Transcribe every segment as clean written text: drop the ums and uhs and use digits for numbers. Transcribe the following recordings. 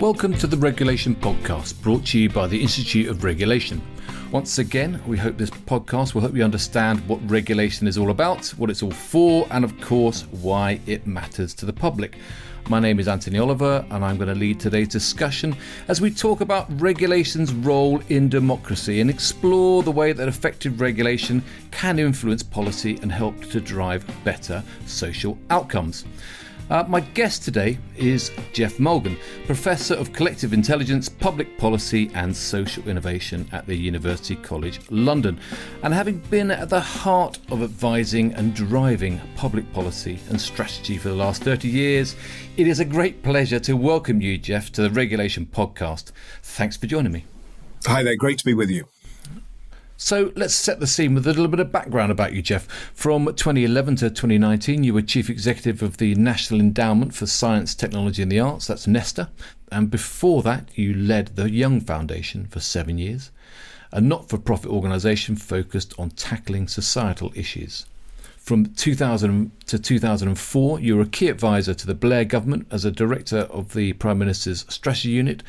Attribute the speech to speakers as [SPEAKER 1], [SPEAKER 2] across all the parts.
[SPEAKER 1] Welcome to the Regulation Podcast, brought to you by the Institute of Regulation. Once again, we hope this podcast will help you understand what regulation is all about, what it's all for, and of course, why it matters to the public. My name is Anthony Oliver, and I'm going to lead today's discussion as we talk about regulation's role in democracy and explore the way that effective regulation can influence policy and help to drive better social outcomes. My guest today is Geoff Mulgan, Professor of Collective Intelligence, Public Policy and Social Innovation at the University College London. And having been at the heart of advising and driving public policy and strategy for the last 30 years, it is a great pleasure to welcome you, Geoff, to the Regulation Podcast. Thanks for joining me.
[SPEAKER 2] Hi there, great to be with you.
[SPEAKER 1] So let's set the scene with a little bit of background about you, Geoff. From 2011 to 2019, you were Chief Executive of the National Endowment for Science, Technology and the Arts, that's NESTA. And before that, you led the Young Foundation for 7 years, a not-for-profit organisation focused on tackling societal issues. From 2000 to 2004, you were a key advisor to the Blair government as a director of the Prime Minister's Strategy Unit.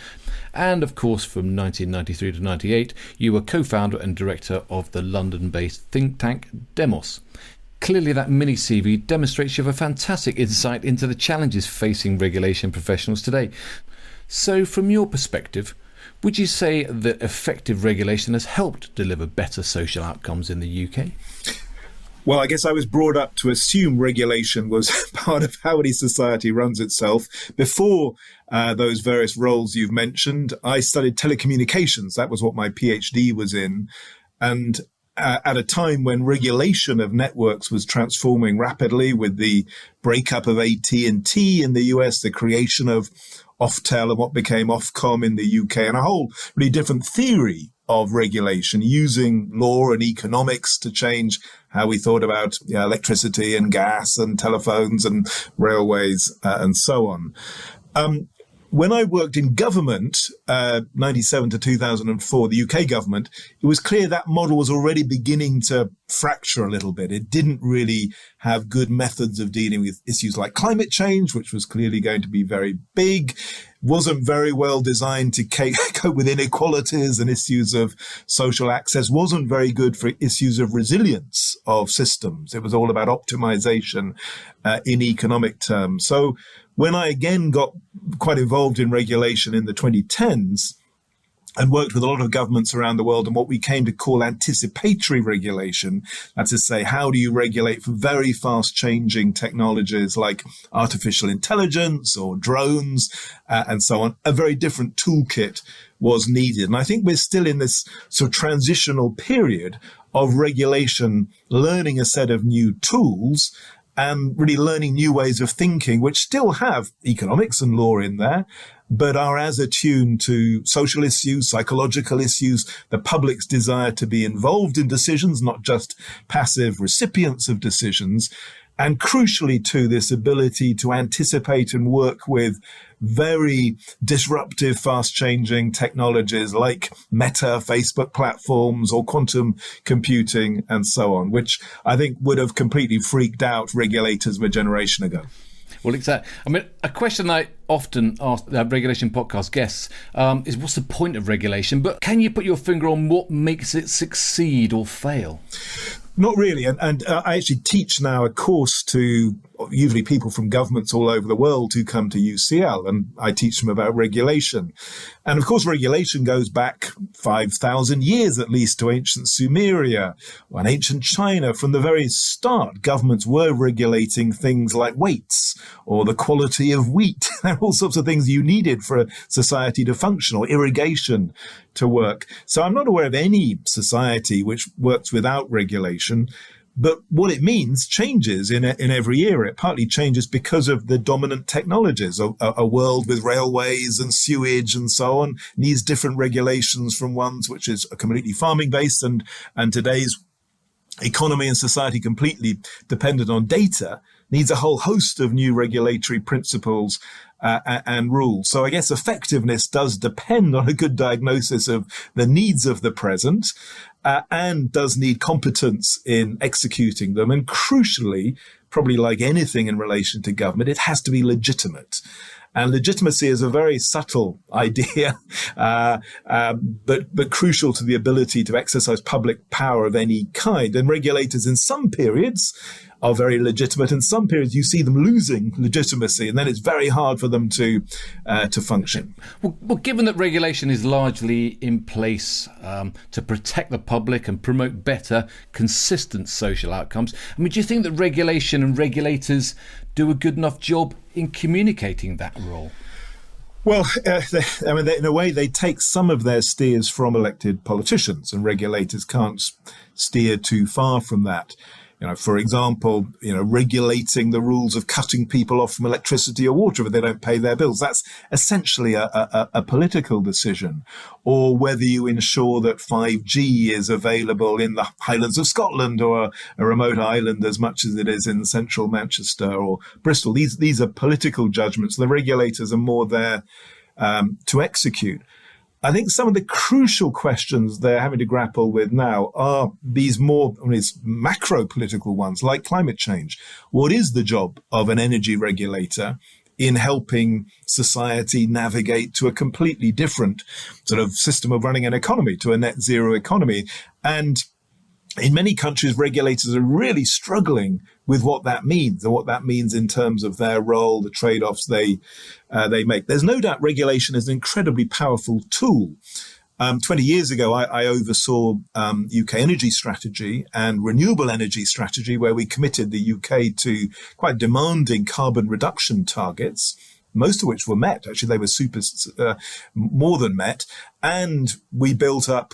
[SPEAKER 1] And of course, from 1993 to 98, you were co-founder and director of the London-based think tank Demos. Clearly, that mini CV demonstrates you have a fantastic insight into the challenges facing regulation professionals today. So from your perspective, would you say that effective regulation has helped deliver better social outcomes in the UK?
[SPEAKER 2] Well, I guess I was brought up to assume regulation was part of how any society runs itself. Before those various roles you've mentioned, I studied telecommunications. That was what my PhD was in. And at a time when regulation of networks was transforming rapidly with the breakup of AT&T in the US, the creation of Oftel and what became Ofcom in the UK, and a whole really different theory of regulation, using law and economics to change how we thought about electricity and gas and telephones and railways and so on. When I worked in government, 97 to 2004, the UK government, it was clear that model was already beginning to fracture a little bit. It didn't really have good methods of dealing with issues like climate change, which was clearly going to be very big, wasn't very well designed to cope with inequalities and issues of social access, wasn't very good for issues of resilience of systems. It was all about optimization in economic terms. So when I again got quite involved in regulation in the 2010s and worked with a lot of governments around the world on what we came to call anticipatory regulation, that's to say, how do you regulate for very fast changing technologies like artificial intelligence or drones and so on, a very different toolkit was needed. And I think we're still in this sort of transitional period of regulation, learning a set of new tools and really learning new ways of thinking, which still have economics and law in there, but are as attuned to social issues, psychological issues, the public's desire to be involved in decisions, not just passive recipients of decisions, and crucially to this ability to anticipate and work with very disruptive, fast-changing technologies like Meta, Facebook platforms, or quantum computing, and so on, which I think would have completely freaked out regulators a generation ago.
[SPEAKER 1] Well, exactly. I mean, a question I often ask regulation podcast guests is what's the point of regulation? But can you put your finger on what makes it succeed or fail?
[SPEAKER 2] Not really. And I actually teach now a course to usually people from governments all over the world who come to UCL, and I teach them about regulation. And of course, regulation goes back 5,000 years at least to ancient Sumeria and ancient China. From the very start, governments were regulating things like weights or the quality of wheat, all sorts of things you needed for a society to function, or irrigation to work. So I'm not aware of any society which works without regulation. But what it means changes in every era. It partly changes because of the dominant technologies. A world with railways and sewage and so on needs different regulations from ones which is completely farming based, and today's economy and society completely dependent on data needs a whole host of new regulatory principles and rules. So I guess effectiveness does depend on a good diagnosis of the needs of the present, and does need competence in executing them. And crucially, probably like anything in relation to government, it has to be legitimate. And legitimacy is a very subtle idea, but crucial to the ability to exercise public power of any kind. And regulators in some periods are very legitimate. In some periods, you see them losing legitimacy, and then it's very hard for them to function.
[SPEAKER 1] Well, given that regulation is largely in place to protect the public and promote better, consistent social outcomes, I mean, do you think that regulation and regulators do a good enough job in communicating that role?
[SPEAKER 2] Well, in a way, they take some of their steers from elected politicians, and regulators can't steer too far from that. For example, regulating the rules of cutting people off from electricity or water if they don't pay their bills. That's essentially a political decision. Or whether you ensure that 5G is available in the Highlands of Scotland or a remote island as much as it is in central Manchester or Bristol. These are political judgments. The regulators are more there to execute. I think some of the crucial questions they're having to grapple with now are these macro political ones like climate change. What is the job of an energy regulator in helping society navigate to a completely different sort of system of running an economy, to a net zero economy? And in many countries, regulators are really struggling with what that means and what that means in terms of their role, the trade-offs they make. There's no doubt regulation is an incredibly powerful tool. 20 years ago, I oversaw UK energy strategy and renewable energy strategy, where we committed the UK to quite demanding carbon reduction targets, most of which were met. Actually, they were more than met. And we built up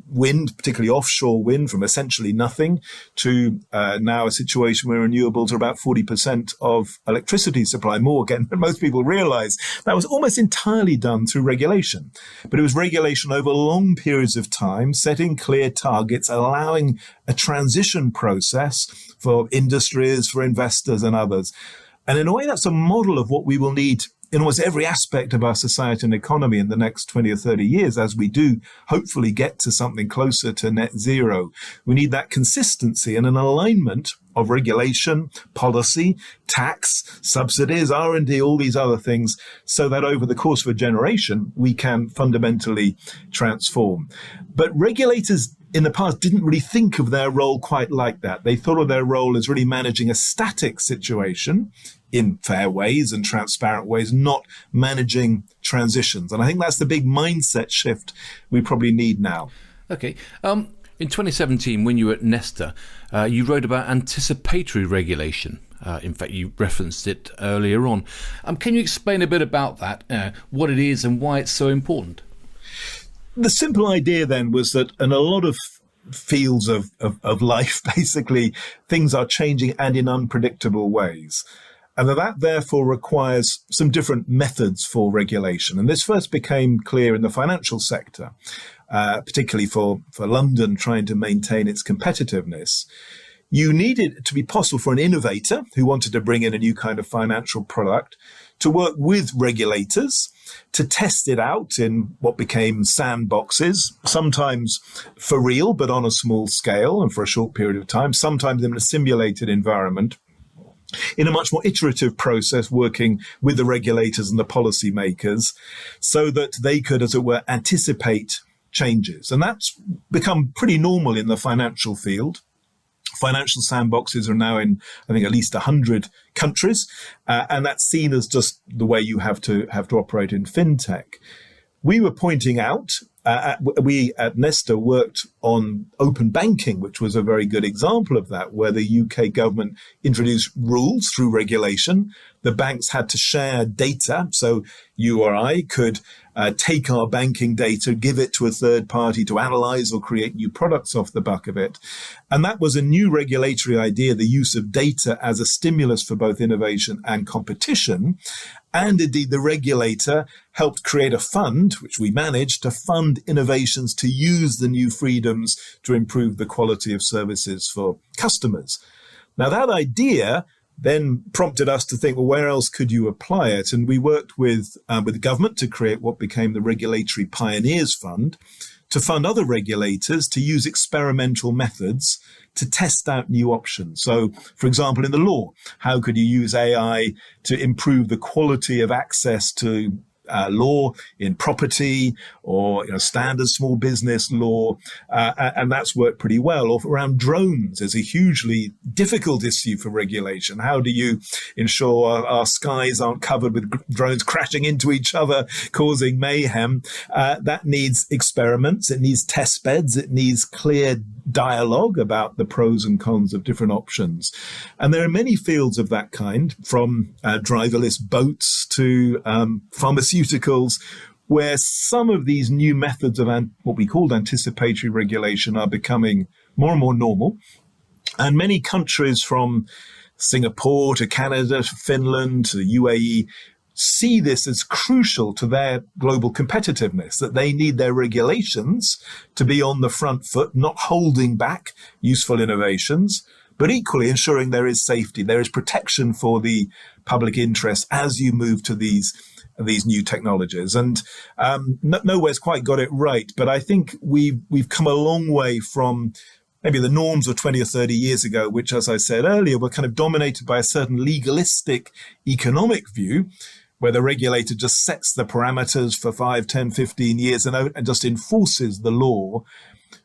[SPEAKER 2] wind, particularly offshore wind, from essentially nothing to now a situation where renewables are about 40% of electricity supply, more again than most people realize. That was almost entirely done through regulation. But it was regulation over long periods of time, setting clear targets, allowing a transition process for industries, for investors and others. And in a way, that's a model of what we will need in almost every aspect of our society and economy in the next 20 or 30 years, as we do hopefully get to something closer to net zero. We need that consistency and an alignment of regulation, policy, tax, subsidies, R&D, all these other things, so that over the course of a generation, we can fundamentally transform. But regulators in the past didn't really think of their role quite like that. They thought of their role as really managing a static situation in fair ways and transparent ways, not managing transitions. And I think that's the big mindset shift we probably need now.
[SPEAKER 1] Okay. In 2017, when you were at Nesta, you wrote about anticipatory regulation. In fact, you referenced it earlier on. Can you explain a bit about that, what it is and why it's so important?
[SPEAKER 2] The simple idea then was that in a lot of fields of life, basically, things are changing and in unpredictable ways. And that therefore requires some different methods for regulation. And this first became clear in the financial sector, particularly for London trying to maintain its competitiveness. You needed it to be possible for an innovator who wanted to bring in a new kind of financial product to work with regulators to test it out in what became sandboxes, sometimes for real, but on a small scale and for a short period of time, sometimes in a simulated environment, in a much more iterative process, working with the regulators and the policymakers so that they could, as it were, anticipate changes. And that's become pretty normal in the financial field. Financial sandboxes are now in, I think, at least 100 countries, and that's seen as just the way you have to operate in fintech. We were pointing out, we at Nesta worked on open banking, which was a very good example of that, where the UK government introduced rules through regulation. The banks had to share data, so you or I could take our banking data, give it to a third party to analyze or create new products off the back of it. And that was a new regulatory idea, the use of data as a stimulus for both innovation and competition. And indeed, the regulator helped create a fund, which we managed, to fund innovations to use the new freedoms to improve the quality of services for customers. Now, that idea then prompted us to think, well, where else could you apply it? And we worked with the government to create what became the Regulatory Pioneers Fund to fund other regulators to use experimental methods to test out new options. So, for example, in the law, how could you use AI to improve the quality of access to law in property or standard small business law, and that's worked pretty well. Or around drones is a hugely difficult issue for regulation. How do you ensure our skies aren't covered with drones crashing into each other, causing mayhem? That needs experiments. It needs test beds. It needs clear dialogue about the pros and cons of different options. And there are many fields of that kind, from driverless boats to pharmaceuticals, where some of these new methods of what we called anticipatory regulation are becoming more and more normal. And many countries, from Singapore to Canada to Finland to the UAE, see this as crucial to their global competitiveness, that they need their regulations to be on the front foot, not holding back useful innovations, but equally ensuring there is safety, there is protection for the public interest as you move to these new technologies. And nowhere's quite got it right, but I think we've come a long way from maybe the norms of 20 or 30 years ago, which, as I said earlier, were kind of dominated by a certain legalistic economic view, where the regulator just sets the parameters for 5, 10, 15 years and just enforces the law,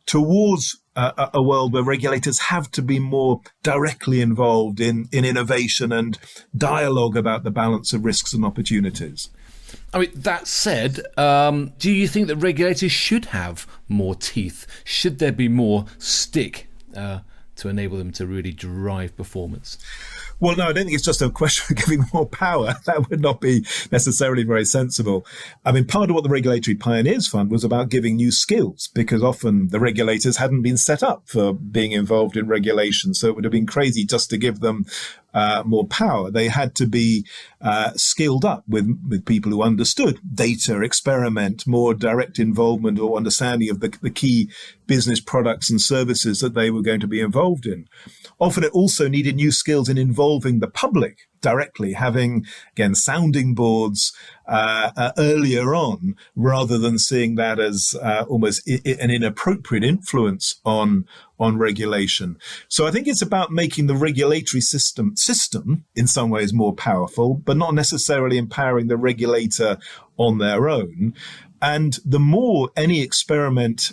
[SPEAKER 2] towards a world where regulators have to be more directly involved in innovation and dialogue about the balance of risks and opportunities.
[SPEAKER 1] I mean, that said, do you think that regulators should have more teeth? Should there be more stick to enable them to really drive performance?
[SPEAKER 2] Well, no, I don't think it's just a question of giving more power. That would not be necessarily very sensible. I mean, part of what the Regulatory Pioneers Fund was about giving new skills, because often the regulators hadn't been set up for being involved in regulation. So it would have been crazy just to give them more power. They had to be skilled up with people who understood data, experiment, more direct involvement or understanding of the key business products and services that they were going to be involved in. Often it also needed new skills in involving the public directly, having, again, sounding boards earlier on, rather than seeing that as almost an inappropriate influence on regulation. So I think it's about making the regulatory system in some ways more powerful, but not necessarily empowering the regulator on their own. And the more any experiment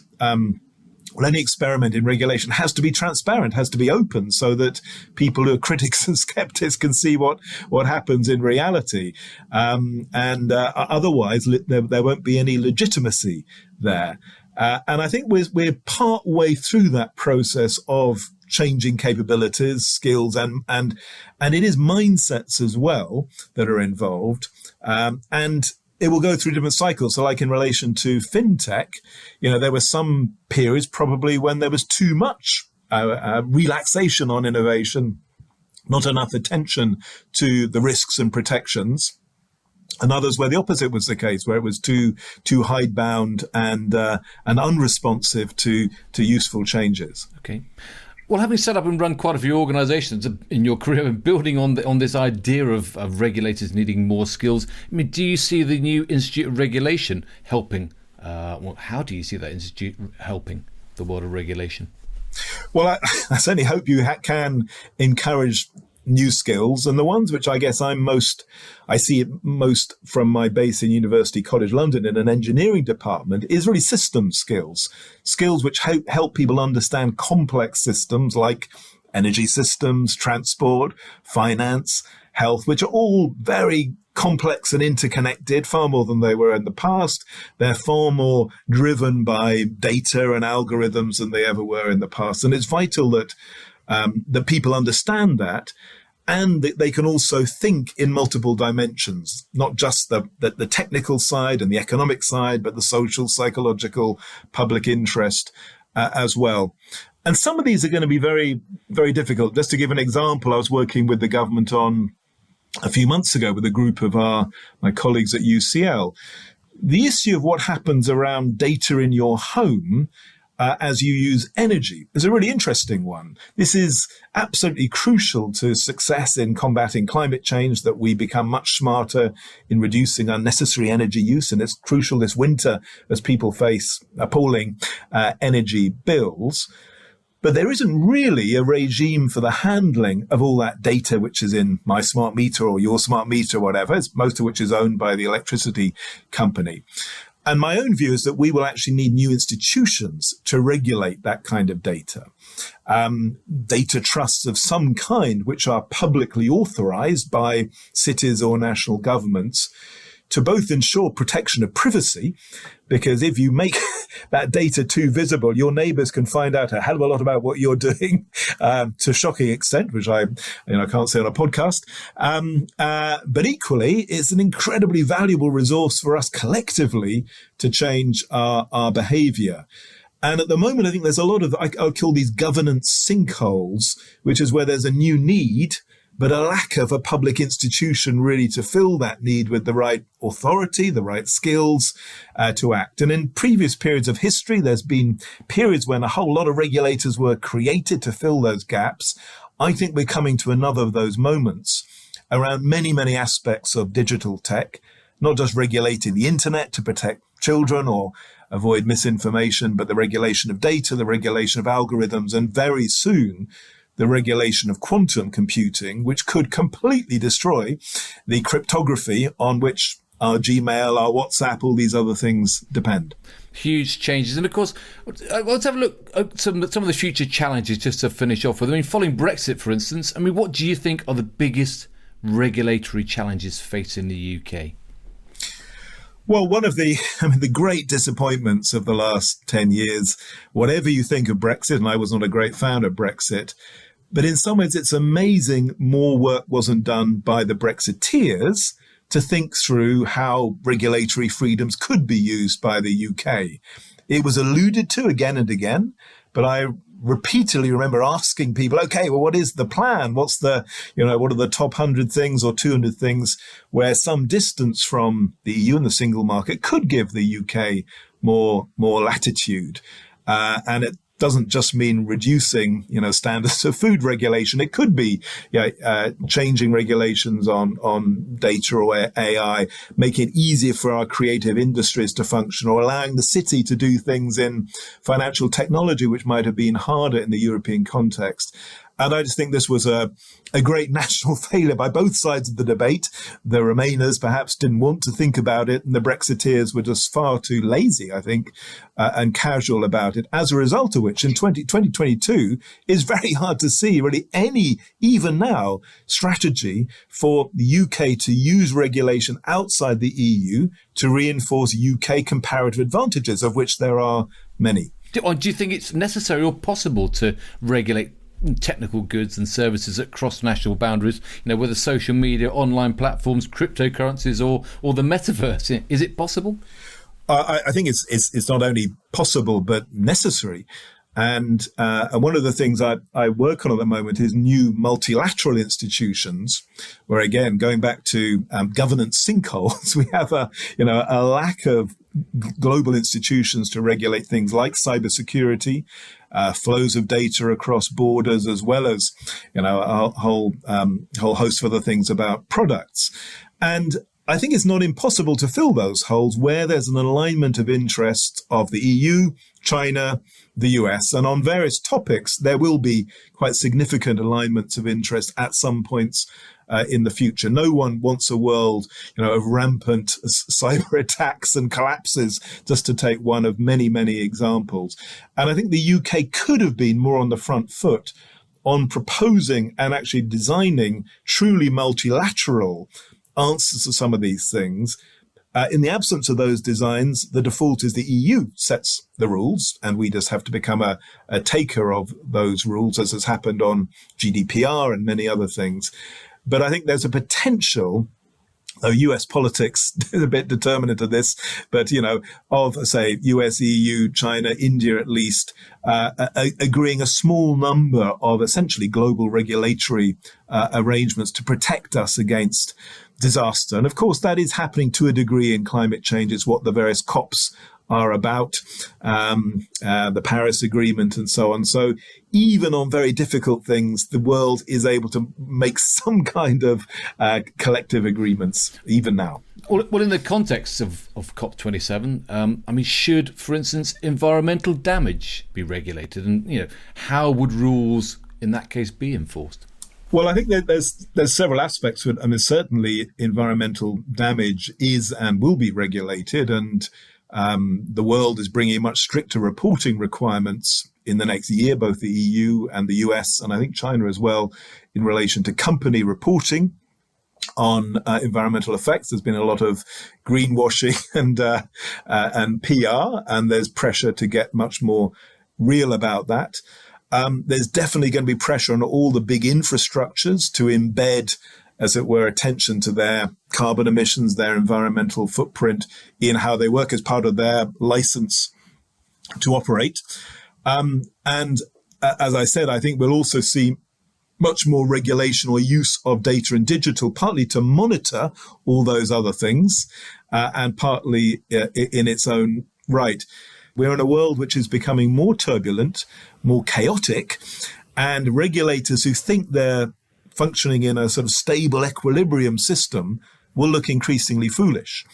[SPEAKER 2] in regulation has to be transparent, has to be open, so that people who are critics and skeptics can see what happens in reality. Otherwise, there won't be any legitimacy there. And I think we're part way through that process of changing capabilities, skills, and it is mindsets as well that are involved. And it will go through different cycles. So like in relation to fintech, there were some periods probably when there was too much relaxation on innovation, not enough attention to the risks and protections, and others where the opposite was the case, where it was too hidebound and unresponsive to useful changes.
[SPEAKER 1] Okay. Well, having set up and run quite a few organisations in your career and building on this idea of regulators needing more skills, I mean, do you see the new Institute of Regulation helping? How do you see that institute helping the world of regulation?
[SPEAKER 2] Well, I certainly hope you can encourage new skills, and the ones which I guess I see it most from my base in University College London in an engineering department is really systems skills which help people understand complex systems like energy systems, transport, finance, health, which are all very complex and interconnected, far more than they were in the past. They're far more driven by data and algorithms than they ever were in the past, and it's vital that people understand that, and that they can also think in multiple dimensions, not just the technical side and the economic side, but the social, psychological, public interest as well. And some of these are going to be very, very difficult. Just to give an example, I was working with the government a few months ago with a group of my colleagues at UCL. The issue of what happens around data in your home as you use energy is a really interesting one. This is absolutely crucial to success in combating climate change, that we become much smarter in reducing unnecessary energy use. And it's crucial this winter as people face appalling energy bills. But there isn't really a regime for the handling of all that data, which is in my smart meter or your smart meter or whatever, most of which is owned by the electricity company. And my own view is that we will actually need new institutions to regulate that kind of data. Data trusts of some kind, which are publicly authorized by cities or national governments, to both ensure protection of privacy, because if you make that data too visible, your neighbors can find out a hell of a lot about what you're doing, to a shocking extent, which I can't say on a podcast. But equally, it's an incredibly valuable resource for us collectively to change our behavior. And at the moment, I think there's a lot of, I'll call these governance sinkholes, which is where there's a new need, but a lack of a public institution really to fill that need with the right authority, the right skills to act. And in previous periods of history, there's been periods when a whole lot of regulators were created to fill those gaps. I think we're coming to another of those moments around many, many aspects of digital tech, not just regulating the internet to protect children or avoid misinformation, but the regulation of data, the regulation of algorithms, and very soon, the regulation of quantum computing, which could completely destroy the cryptography on which our Gmail, our WhatsApp, all these other things depend.
[SPEAKER 1] Huge changes. And of course, let's have a look at some of the future challenges just to finish off with. I mean, following Brexit, for instance, what do you think are the biggest regulatory challenges facing the UK?
[SPEAKER 2] Well, one of the great disappointments of the last 10 years, whatever you think of Brexit, and I was not a great fan of Brexit, but in some ways it's amazing more work wasn't done by the Brexiteers to think through how regulatory freedoms could be used by the UK. It was alluded to again and again, but I repeatedly remember asking people, okay, well, what is the plan? What's what are the top 100 things or 200 things where some distance from the EU and the single market could give the UK more latitude? And it doesn't just mean reducing, standards of food regulation. It could be changing regulations on data or AI, making it easier for our creative industries to function, or allowing the city to do things in financial technology, which might have been harder in the European context. And I just think this was a great national failure by both sides of the debate. The Remainers perhaps didn't want to think about it, and the Brexiteers were just far too lazy, I think, and casual about it. As a result of which, in 2022, is very hard to see really any, even now, strategy for the UK to use regulation outside the EU to reinforce UK comparative advantages, of which there are many.
[SPEAKER 1] Do you think it's necessary or possible to regulate technical goods and services that cross national boundaries, whether social media, online platforms, cryptocurrencies, or the metaverse? Is it possible?
[SPEAKER 2] I think it's not only possible but necessary. And one of the things I work on at the moment is new multilateral institutions, where again, going back to governance sinkholes, we have a lack of global institutions to regulate things like cybersecurity, flows of data across borders, as well as a whole host of other things about products. And I think it's not impossible to fill those holes where there's an alignment of interests of the EU, China, the US, and on various topics, there will be quite significant alignments of interest at some points in the future. No one wants a world, of rampant cyber attacks and collapses, just to take one of many, many examples. And I think the UK could have been more on the front foot on proposing and actually designing truly multilateral answers to some of these things. In the absence of those designs, the default is the EU sets the rules, and we just have to become a taker of those rules, as has happened on GDPR and many other things. But I think there's a potential, though US politics is a bit determinant of this, but, of, say, US, EU, China, India at least, agreeing a small number of essentially global regulatory arrangements to protect us against disaster. And of course, that is happening to a degree in climate change. It's what the various COPs are about, the Paris Agreement and so on. So even on very difficult things, the world is able to make some kind of collective agreements, even now.
[SPEAKER 1] Well, in the context of COP27, should, for instance, environmental damage be regulated? And, how would rules in that case be enforced?
[SPEAKER 2] Well, I think that there's several aspects to it. Certainly environmental damage is and will be regulated, and the world is bringing much stricter reporting requirements in the next year, both the EU and the US, and I think China as well, in relation to company reporting on environmental effects. There's been a lot of greenwashing and PR, and there's pressure to get much more real about that. There's definitely going to be pressure on all the big infrastructures to embed, as it were, attention to their carbon emissions, their environmental footprint in how they work as part of their license to operate. And as I said, I think we'll also see much more regulation or use of data and digital, partly to monitor all those other things, and partly in its own right. We're in a world which is becoming more turbulent, more chaotic, and regulators who think they're functioning in a sort of stable equilibrium system will look increasingly foolish.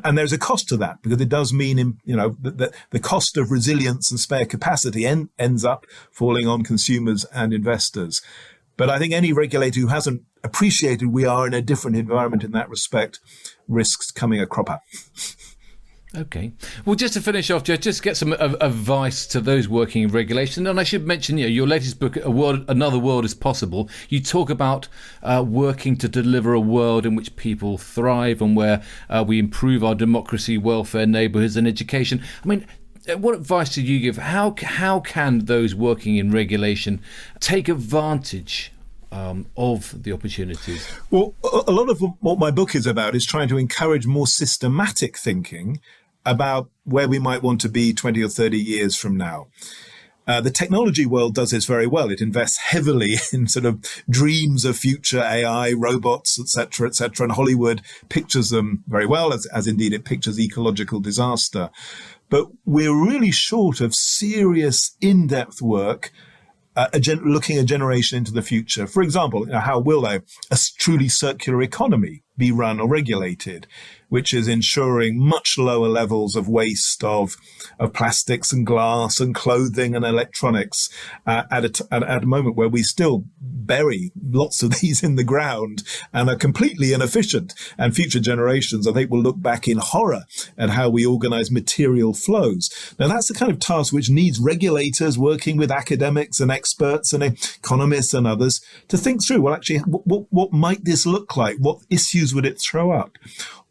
[SPEAKER 2] And there's a cost to that, because it does mean, the cost of resilience and spare capacity ends up falling on consumers and investors. But I think any regulator who hasn't appreciated we are in a different environment in that respect risks coming a cropper.
[SPEAKER 1] Okay. Well, just to finish off, Geoff, just get some advice to those working in regulation. And I should mention, your latest book, Another World is Possible. You talk about working to deliver a world in which people thrive and where we improve our democracy, welfare, neighbourhoods and education. What advice do you give? How can those working in regulation take advantage of the opportunities?
[SPEAKER 2] Well, a lot of what my book is about is trying to encourage more systematic thinking about where we might want to be 20 or 30 years from now. The technology world does this very well. It invests heavily in sort of dreams of future AI, robots, et cetera, and Hollywood pictures them very well, as indeed it pictures ecological disaster. But we're really short of serious, in-depth work looking a generation into the future. For example, how will a truly circular economy be run or regulated, which is ensuring much lower levels of waste of plastics and glass and clothing and electronics at a moment where we still bury lots of these in the ground and are completely inefficient. And future generations, I think, will look back in horror at how we organize material flows. Now, that's the kind of task which needs regulators working with academics and experts and economists and others to think through, well, actually, what might this look like? What issues would it throw up?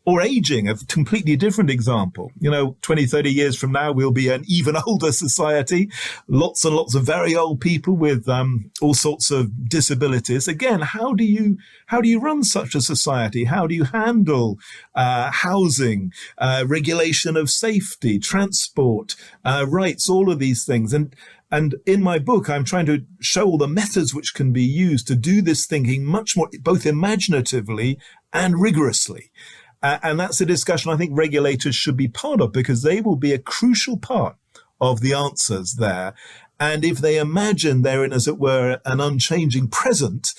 [SPEAKER 2] Or aging, a completely different example. 20, 30 years from now, we'll be an even older society, lots and lots of very old people with all sorts of disabilities. Again, how do you run such a society? How do you handle housing, regulation of safety, transport, rights, all of these things? And in my book, I'm trying to show all the methods which can be used to do this thinking much more, both imaginatively and rigorously. And that's a discussion I think regulators should be part of, because they will be a crucial part of the answers there. And if they imagine they're in, as it were, an unchanging present,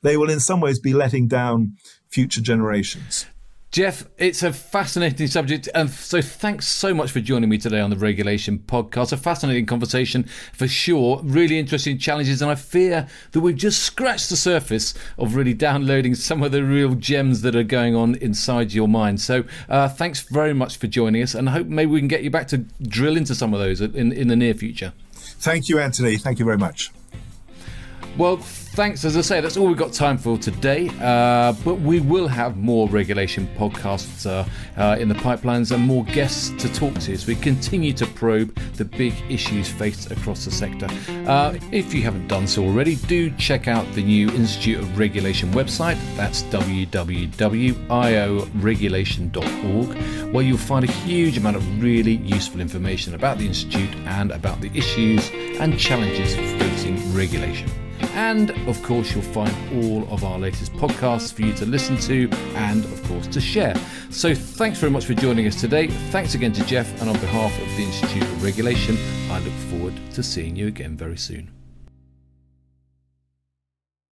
[SPEAKER 2] they will in some ways be letting down future generations.
[SPEAKER 1] Geoff, it's a fascinating subject, and so thanks so much for joining me today on the Regulation Podcast. A fascinating conversation for sure, really interesting challenges, and I fear that we've just scratched the surface of really downloading some of the real gems that are going on inside your mind. So thanks very much for joining us, and I hope maybe we can get you back to drill into some of those in the near future.
[SPEAKER 2] Thank you, Anthony. Thank you very much.
[SPEAKER 1] Well, thanks. As I say, that's all we've got time for today. But we will have more regulation podcasts in the pipelines and more guests to talk to as we continue to probe the big issues faced across the sector. If you haven't done so already, do check out the new Institute of Regulation website. That's www.ioregulation.org, where you'll find a huge amount of really useful information about the Institute and about the issues and challenges facing regulation. And of course, you'll find all of our latest podcasts for you to listen to and of course to share. So thanks very much for joining us today. Thanks again to Geoff, and on behalf of the Institute of Regulation, I look forward to seeing you again very soon.